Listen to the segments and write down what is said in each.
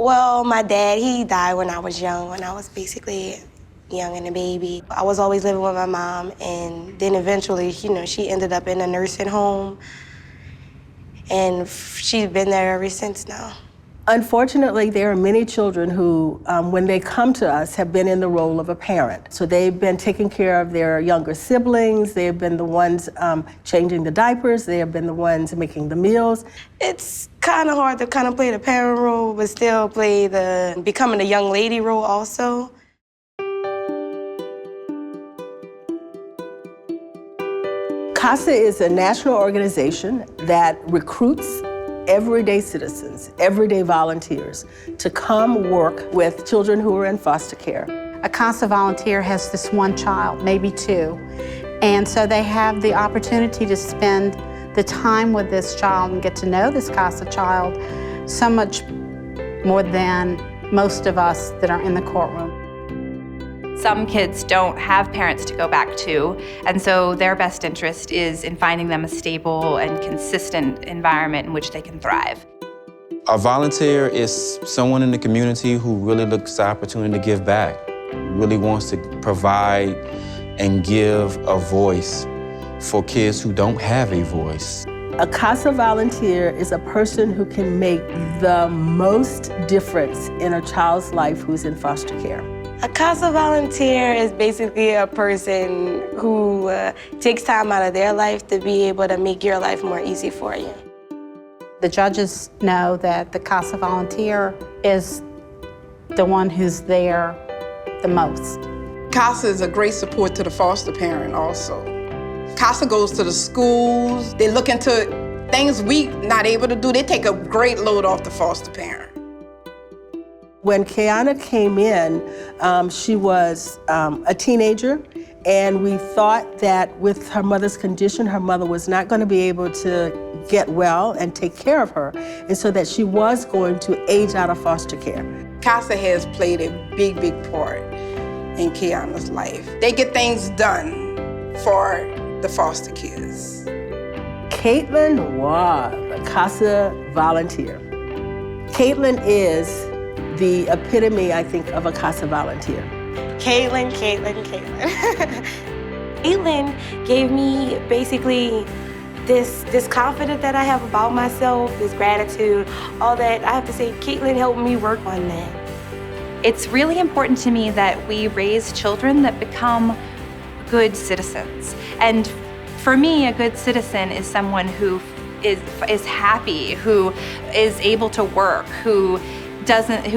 Well, my dad, he died when I was young, when I was basically young and a baby. I was always living with my mom, and then eventually, she ended up in a nursing home, and she's been there ever since now. Unfortunately, there are many children who, when they come to us, have been in the role of a parent. So they've been taking care of their younger siblings, they've been the ones changing the diapers, they have been the ones making the meals. It's kind of hard to kind of play the parent role, but still play the becoming a young lady role also. Casa is a national organization that recruits everyday citizens, everyday volunteers, to come work with children who are in foster care. A Casa volunteer has this one child, maybe two, and so they have the opportunity to spend the time with this child and get to know this Casa child so much more than most of us that are in the courtroom. Some kids don't have parents to go back to, and so their best interest is in finding them a stable and consistent environment in which they can thrive. A volunteer is someone in the community who really looks the opportunity to give back, really wants to provide and give a voice for kids who don't have a voice. A Casa volunteer is a person who can make the most difference in a child's life who's in foster care. A Casa volunteer is basically a person who takes time out of their life to be able to make your life more easy for you. The judges know that the Casa volunteer is the one who's there the most. Casa is a great support to the foster parent also. Casa goes to the schools. They look into things we not able to do. They take a great load off the foster parent. When Kiana came in, she was a teenager, and we thought that with her mother's condition, her mother was not going to be able to get well and take care of her, and so that she was going to age out of foster care. Casa has played a big, big part in Kiana's life. They get things done for the foster kids. Caitlin was a Casa volunteer. Caitlin is the epitome, I think, of a Casa volunteer. Caitlin. Caitlin gave me basically this confidence that I have about myself, this gratitude, all that. I have to say, Caitlin helped me work on that. It's really important to me that we raise children that become good citizens. And for me, a good citizen is someone who is happy, who is able to work, who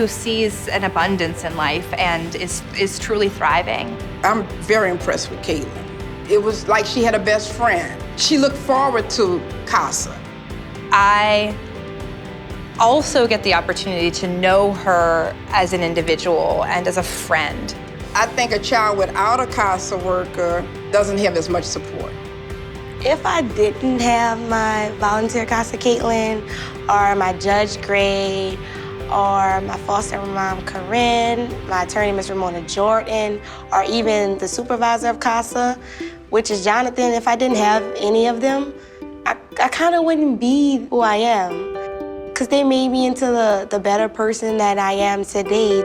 sees an abundance in life and is truly thriving. I'm very impressed with Caitlin. It was like she had a best friend. She looked forward to Casa. I also get the opportunity to know her as an individual and as a friend. I think a child without a Casa worker doesn't have as much support. If I didn't have my volunteer Casa Caitlin, or my judge Gray, or my foster mom Corrine, my attorney Ms. Romona Jordon, or even the supervisor of Casa, which is Jonathan, if I didn't have any of them, I kind of wouldn't be who I am, because they made me into the better person that I am today.